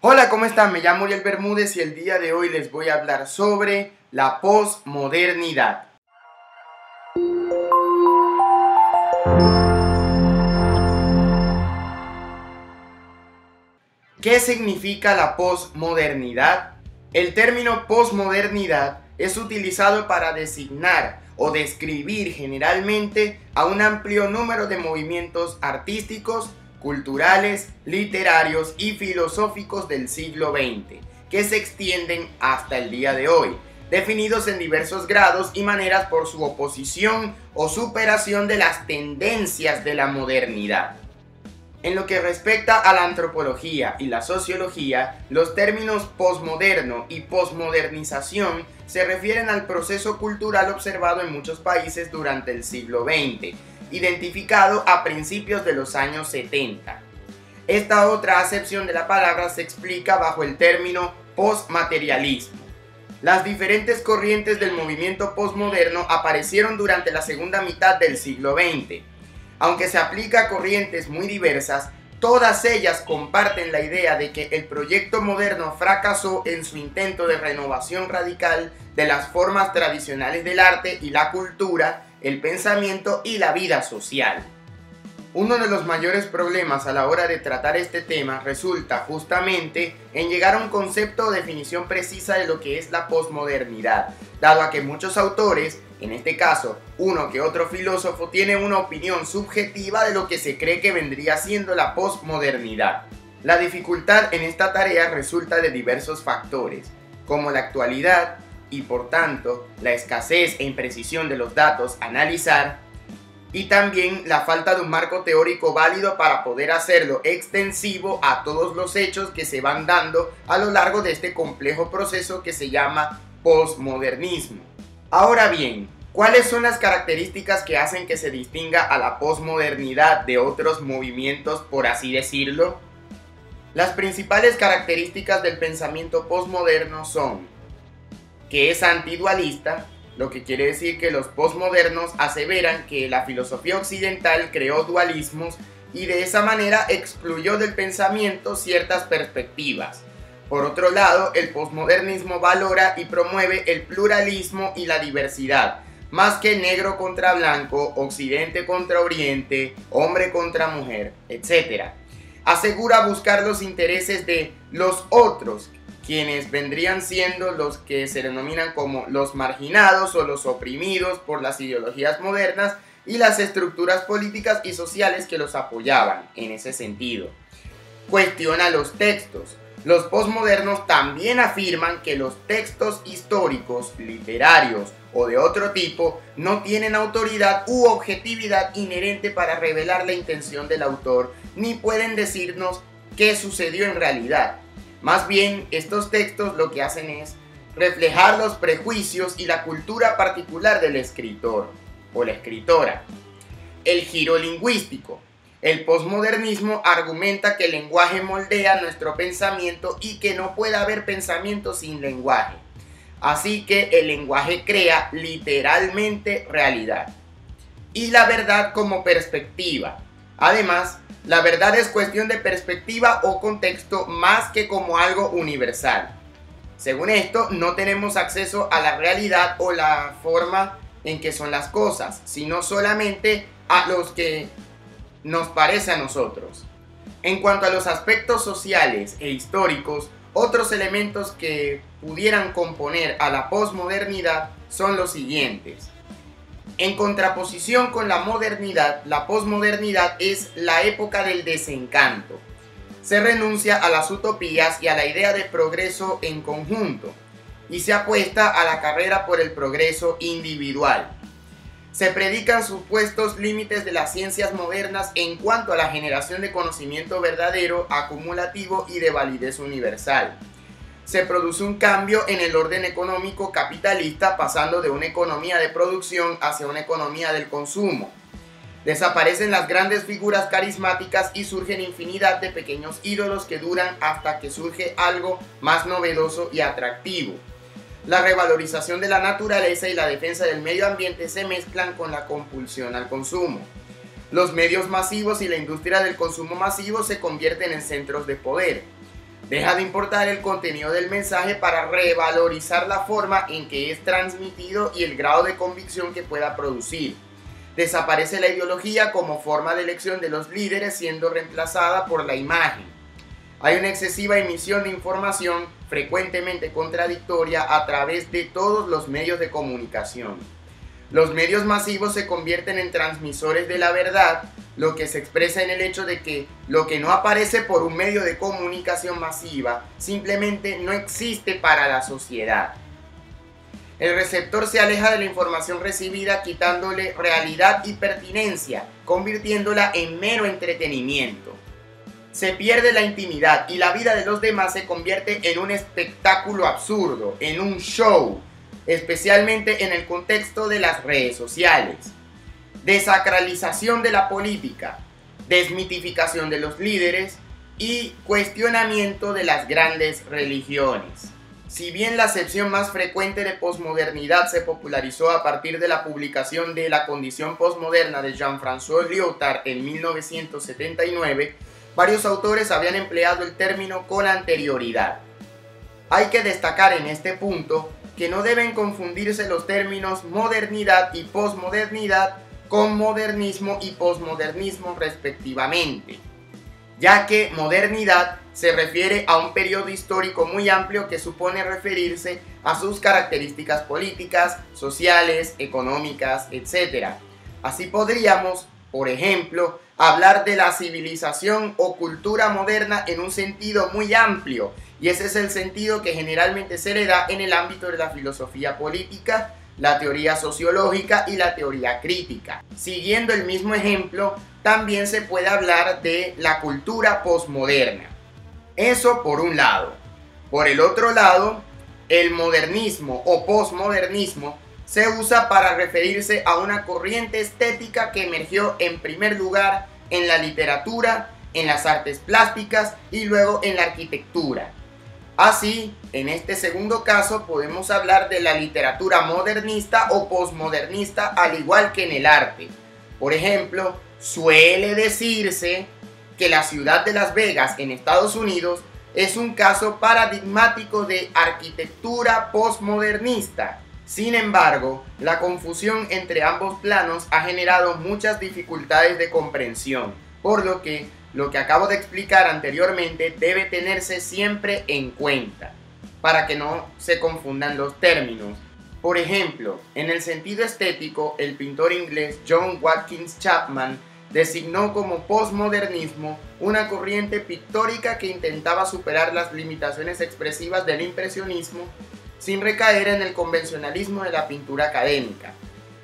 Hola, ¿cómo están? Me llamo Uriel Bermúdez y el día de hoy les voy a hablar sobre la posmodernidad. ¿Qué significa la posmodernidad? El término posmodernidad es utilizado para designar o describir generalmente a un amplio número de movimientos artísticos, culturales, literarios y filosóficos del siglo XX, que se extienden hasta el día de hoy, definidos en diversos grados y maneras por su oposición o superación de las tendencias de la modernidad. En lo que respecta a la antropología y la sociología, los términos posmoderno y posmodernización se refieren al proceso cultural observado en muchos países durante el siglo XX, identificado a principios de los años 70. Esta otra acepción de la palabra se explica bajo el término postmaterialismo. Las diferentes corrientes del movimiento postmoderno aparecieron durante la segunda mitad del siglo XX. Aunque se aplica a corrientes muy diversas, todas ellas comparten la idea de que el proyecto moderno fracasó en su intento de renovación radical de las formas tradicionales del arte y la cultura, el pensamiento y la vida social. Uno de los mayores problemas a la hora de tratar este tema resulta justamente en llegar a un concepto o definición precisa de lo que es la posmodernidad, dado a que muchos autores, en este caso uno que otro filósofo, tiene una opinión subjetiva de lo que se cree que vendría siendo la posmodernidad. La dificultad en esta tarea resulta de diversos factores, como la actualidad y por tanto la escasez e imprecisión de los datos a analizar, y también la falta de un marco teórico válido para poder hacerlo extensivo a todos los hechos que se van dando a lo largo de este complejo proceso que se llama posmodernismo. Ahora bien, ¿cuáles son las características que hacen que se distinga a la posmodernidad de otros movimientos, por así decirlo? Las principales características del pensamiento posmoderno son que es antidualista, lo que quiere decir que los posmodernos aseveran que la filosofía occidental creó dualismos y de esa manera excluyó del pensamiento ciertas perspectivas. Por otro lado, el posmodernismo valora y promueve el pluralismo y la diversidad, más que negro contra blanco, occidente contra oriente, hombre contra mujer, etc. Asegura buscar los intereses de los otros, quienes vendrían siendo los que se denominan como los marginados o los oprimidos por las ideologías modernas y las estructuras políticas y sociales que los apoyaban en ese sentido. Cuestiona los textos. Los posmodernos también afirman que los textos históricos, literarios o de otro tipo no tienen autoridad u objetividad inherente para revelar la intención del autor, ni pueden decirnos qué sucedió en realidad. Más bien, estos textos lo que hacen es reflejar los prejuicios y la cultura particular del escritor o la escritora. El giro lingüístico. El posmodernismo argumenta que el lenguaje moldea nuestro pensamiento y que no puede haber pensamiento sin lenguaje. Así que el lenguaje crea literalmente realidad. Y la verdad como perspectiva. Además, la verdad es cuestión de perspectiva o contexto más que como algo universal. Según esto, no tenemos acceso a la realidad o la forma en que son las cosas, sino solamente a los que nos parece a nosotros. En cuanto a los aspectos sociales e históricos, otros elementos que pudieran componer a la posmodernidad son los siguientes. En contraposición con la modernidad, la posmodernidad es la época del desencanto. Se renuncia a las utopías y a la idea de progreso en conjunto, y se apuesta a la carrera por el progreso individual. Se predican supuestos límites de las ciencias modernas en cuanto a la generación de conocimiento verdadero, acumulativo y de validez universal. Se produce un cambio en el orden económico capitalista, pasando de una economía de producción hacia una economía del consumo. Desaparecen las grandes figuras carismáticas y surgen infinidad de pequeños ídolos que duran hasta que surge algo más novedoso y atractivo. La revalorización de la naturaleza y la defensa del medio ambiente se mezclan con la compulsión al consumo. Los medios masivos y la industria del consumo masivo se convierten en centros de poder. Deja de importar el contenido del mensaje para revalorizar la forma en que es transmitido y el grado de convicción que pueda producir. Desaparece la ideología como forma de elección de los líderes, siendo reemplazada por la imagen. Hay una excesiva emisión de información, frecuentemente contradictoria, a través de todos los medios de comunicación. Los medios masivos se convierten en transmisores de la verdad, lo que se expresa en el hecho de que lo que no aparece por un medio de comunicación masiva simplemente no existe para la sociedad. El receptor se aleja de la información recibida, quitándole realidad y pertinencia, convirtiéndola en mero entretenimiento. Se pierde la intimidad y la vida de los demás se convierte en un espectáculo absurdo, en un show, especialmente en el contexto de las redes sociales. Desacralización de la política, desmitificación de los líderes y cuestionamiento de las grandes religiones. Si bien la acepción más frecuente de posmodernidad se popularizó a partir de la publicación de La condición posmoderna de Jean-François Lyotard en 1979, varios autores habían empleado el término con anterioridad. Hay que destacar en este punto que no deben confundirse los términos modernidad y posmodernidad con modernismo y posmodernismo respectivamente, ya que modernidad se refiere a un periodo histórico muy amplio que supone referirse a sus características políticas, sociales, económicas, etc. Así podríamos, por ejemplo, hablar de la civilización o cultura moderna en un sentido muy amplio, y ese es el sentido que generalmente se le da en el ámbito de la filosofía política, la teoría sociológica y la teoría crítica. Siguiendo el mismo ejemplo, también se puede hablar de la cultura posmoderna. Eso por un lado. Por el otro lado, el modernismo o posmodernismo se usa para referirse a una corriente estética que emergió en primer lugar en la literatura, en las artes plásticas y luego en la arquitectura. Así, en este segundo caso podemos hablar de la literatura modernista o posmodernista, al igual que en el arte. Por ejemplo, suele decirse que la ciudad de Las Vegas en Estados Unidos es un caso paradigmático de arquitectura posmodernista. Sin embargo, la confusión entre ambos planos ha generado muchas dificultades de comprensión, por lo que acabo de explicar anteriormente debe tenerse siempre en cuenta, para que no se confundan los términos. Por ejemplo, en el sentido estético, el pintor inglés John Watkins Chapman designó como posmodernismo una corriente pictórica que intentaba superar las limitaciones expresivas del impresionismo sin recaer en el convencionalismo de la pintura académica.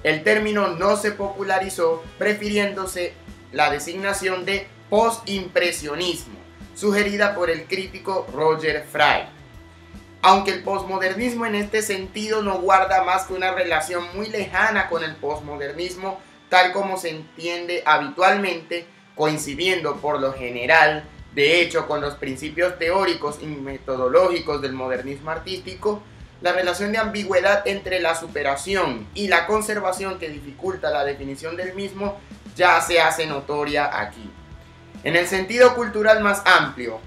El término no se popularizó, prefiriéndose la designación de postimpresionismo, sugerida por el crítico Roger Fry. Aunque el posmodernismo en este sentido no guarda más que una relación muy lejana con el posmodernismo, tal como se entiende habitualmente, coincidiendo por lo general, de hecho, con los principios teóricos y metodológicos del modernismo artístico, la relación de ambigüedad entre la superación y la conservación que dificulta la definición del mismo ya se hace notoria aquí. En el sentido cultural más amplio,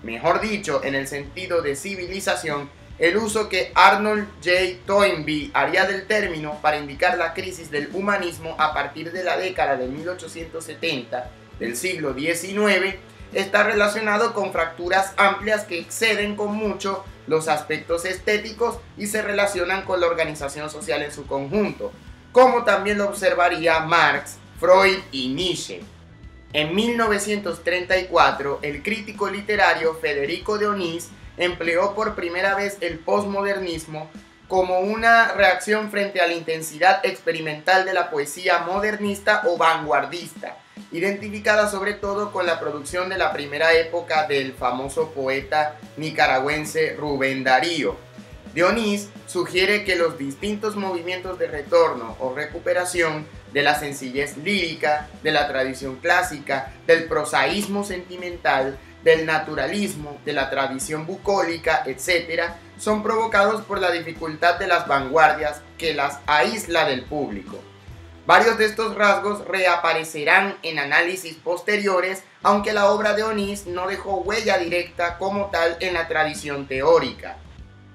mejor dicho, en el sentido de civilización, el uso que Arnold J. Toynbee haría del término para indicar la crisis del humanismo a partir de la década de 1870 del siglo XIX está relacionado con fracturas amplias que exceden con mucho los aspectos estéticos y se relacionan con la organización social en su conjunto, como también lo observaría Marx, Freud y Nietzsche. En 1934, el crítico literario Federico de Onís empleó por primera vez el posmodernismo como una reacción frente a la intensidad experimental de la poesía modernista o vanguardista, identificada sobre todo con la producción de la primera época del famoso poeta nicaragüense Rubén Darío. Dionís sugiere que los distintos movimientos de retorno o recuperación de la sencillez lírica, de la tradición clásica, del prosaísmo sentimental, del naturalismo, de la tradición bucólica, etc., son provocados por la dificultad de las vanguardias que las aísla del público. Varios de estos rasgos reaparecerán en análisis posteriores, aunque la obra de Onís no dejó huella directa como tal en la tradición teórica.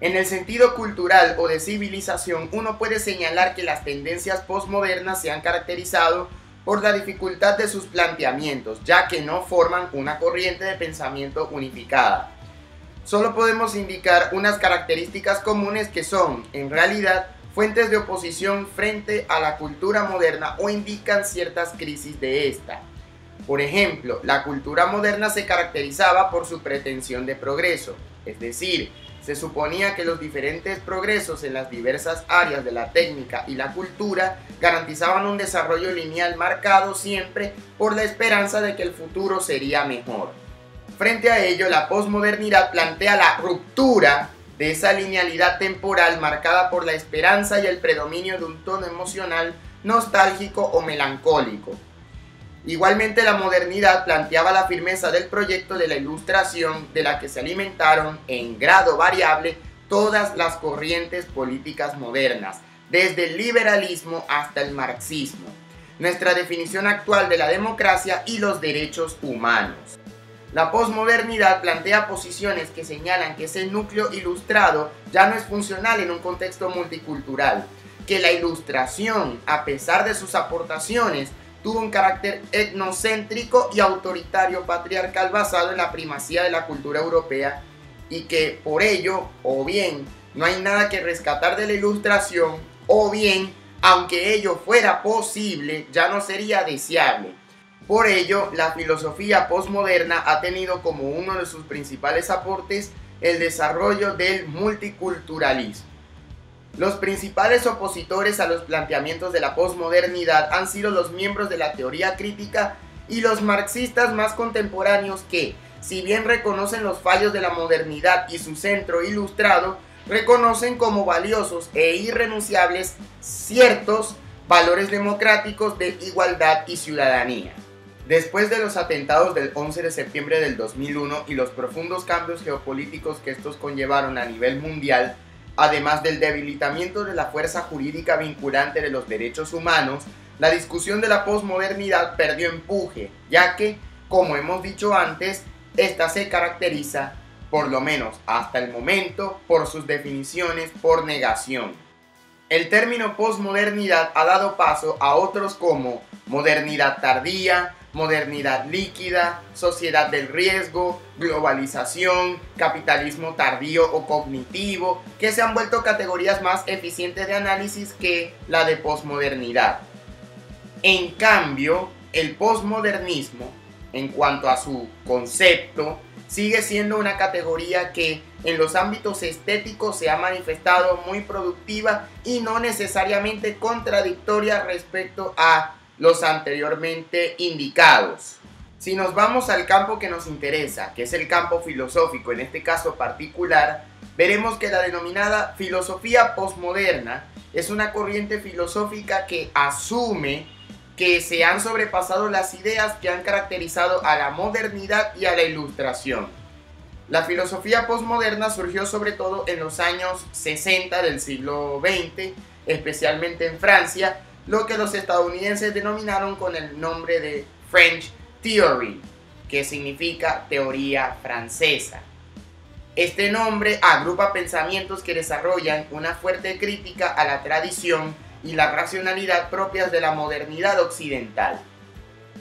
En el sentido cultural o de civilización, uno puede señalar que las tendencias postmodernas se han caracterizado por la dificultad de sus planteamientos, ya que no forman una corriente de pensamiento unificada. Solo podemos indicar unas características comunes que son, en realidad, fuentes de oposición frente a la cultura moderna o indican ciertas crisis de esta. Por ejemplo, la cultura moderna se caracterizaba por su pretensión de progreso, es decir, se suponía que los diferentes progresos en las diversas áreas de la técnica y la cultura garantizaban un desarrollo lineal marcado siempre por la esperanza de que el futuro sería mejor. Frente a ello, la posmodernidad plantea la ruptura de esa linealidad temporal marcada por la esperanza y el predominio de un tono emocional nostálgico o melancólico. Igualmente, la modernidad planteaba la firmeza del proyecto de la Ilustración, de la que se alimentaron en grado variable todas las corrientes políticas modernas, desde el liberalismo hasta el marxismo, nuestra definición actual de la democracia y los derechos humanos. La posmodernidad plantea posiciones que señalan que ese núcleo ilustrado ya no es funcional en un contexto multicultural, que la Ilustración, a pesar de sus aportaciones, tuvo un carácter etnocéntrico y autoritario patriarcal basado en la primacía de la cultura europea y que por ello, o bien, no hay nada que rescatar de la Ilustración, o bien, aunque ello fuera posible, ya no sería deseable. Por ello, la filosofía posmoderna ha tenido como uno de sus principales aportes el desarrollo del multiculturalismo. Los principales opositores a los planteamientos de la posmodernidad han sido los miembros de la teoría crítica y los marxistas más contemporáneos que, si bien reconocen los fallos de la modernidad y su centro ilustrado, reconocen como valiosos e irrenunciables ciertos valores democráticos de igualdad y ciudadanía. Después de los atentados del 11 de septiembre del 2001 y los profundos cambios geopolíticos que estos conllevaron a nivel mundial, además del debilitamiento de la fuerza jurídica vinculante de los derechos humanos, la discusión de la posmodernidad perdió empuje, ya que, como hemos dicho antes, esta se caracteriza, por lo menos hasta el momento, por sus definiciones por negación. El término posmodernidad ha dado paso a otros como modernidad tardía, modernidad líquida, sociedad del riesgo, globalización, capitalismo tardío o cognitivo, que se han vuelto categorías más eficientes de análisis que la de posmodernidad. En cambio, el posmodernismo, en cuanto a su concepto, sigue siendo una categoría que en los ámbitos estéticos se ha manifestado muy productiva y no necesariamente contradictoria respecto a los anteriormente indicados. Si nos vamos al campo que nos interesa, que es el campo filosófico, en este caso particular, veremos que la denominada filosofía posmoderna es una corriente filosófica que asume que se han sobrepasado las ideas que han caracterizado a la modernidad y a la Ilustración. La filosofía posmoderna surgió sobre todo en los años 60 del siglo XX, especialmente en Francia, lo que los estadounidenses denominaron con el nombre de French Theory, que significa teoría francesa. Este nombre agrupa pensamientos que desarrollan una fuerte crítica a la tradición y la racionalidad propias de la modernidad occidental.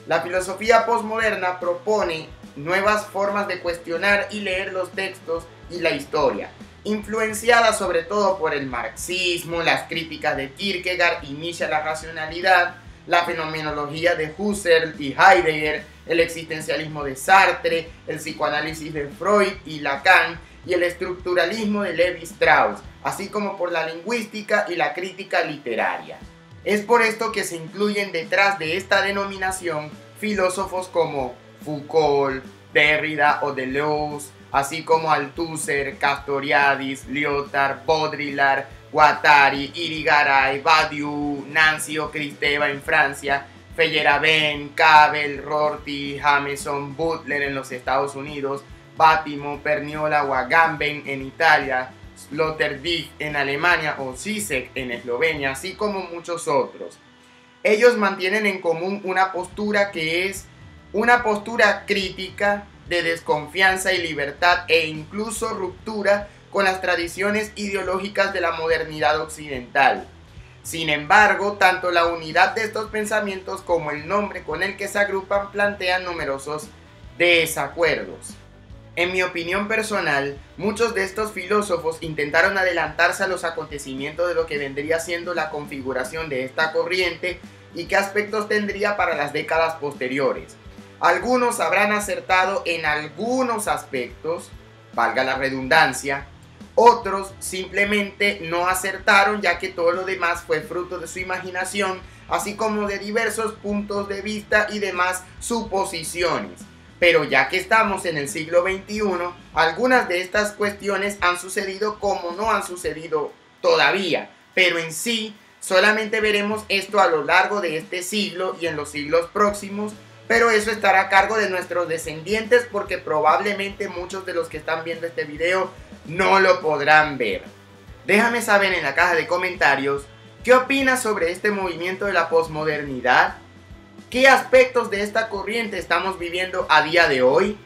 La filosofía posmoderna propone nuevas formas de cuestionar y leer los textos y la historia, influenciada sobre todo por el marxismo, las críticas de Kierkegaard y Nietzsche a la racionalidad, la fenomenología de Husserl y Heidegger, el existencialismo de Sartre, el psicoanálisis de Freud y Lacan y el estructuralismo de Levi Strauss, así como por la lingüística y la crítica literaria. Es por esto que se incluyen detrás de esta denominación filósofos como Foucault, Derrida o Deleuze, así como Althusser, Castoriadis, Lyotard, Baudrillard, Guattari, Irigaray, Badiou, Nancy o Kristeva en Francia, Feyerabend, Cabel, Rorty, Jameson, Butler en los Estados Unidos, Bátimo, Perniola o Agamben en Italia, Sloterdijk en Alemania o Zizek en Eslovenia, así como muchos otros. Ellos mantienen en común una postura que es una postura crítica de desconfianza y libertad e incluso ruptura con las tradiciones ideológicas de la modernidad occidental. Sin embargo, tanto la unidad de estos pensamientos como el nombre con el que se agrupan plantean numerosos desacuerdos. En mi opinión personal, muchos de estos filósofos intentaron adelantarse a los acontecimientos de lo que vendría siendo la configuración de esta corriente y qué aspectos tendría para las décadas posteriores. Algunos habrán acertado en algunos aspectos, valga la redundancia, otros simplemente no acertaron, ya que todo lo demás fue fruto de su imaginación, así como de diversos puntos de vista y demás suposiciones. Pero ya que estamos en el siglo XXI, algunas de estas cuestiones han sucedido como no han sucedido todavía, pero en sí solamente veremos esto a lo largo de este siglo y en los siglos próximos, pero eso estará a cargo de nuestros descendientes porque probablemente muchos de los que están viendo este video no lo podrán ver. Déjame saber en la caja de comentarios qué opinas sobre este movimiento de la posmodernidad. ¿Qué aspectos de esta corriente estamos viviendo a día de hoy?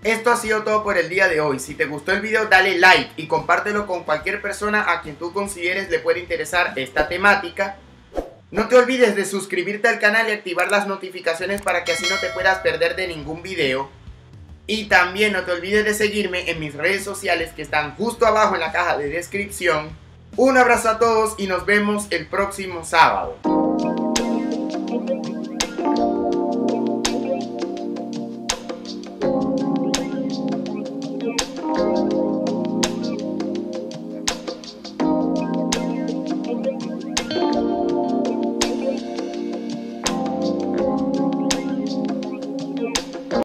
Esto ha sido todo por el día de hoy. Si te gustó el video, dale like y compártelo con cualquier persona a quien tú consideres le puede interesar esta temática. No te olvides de suscribirte al canal y activar las notificaciones para que así no te puedas perder de ningún video. Y también no te olvides de seguirme en mis redes sociales que están justo abajo en la caja de descripción. Un abrazo a todos y nos vemos el próximo sábado.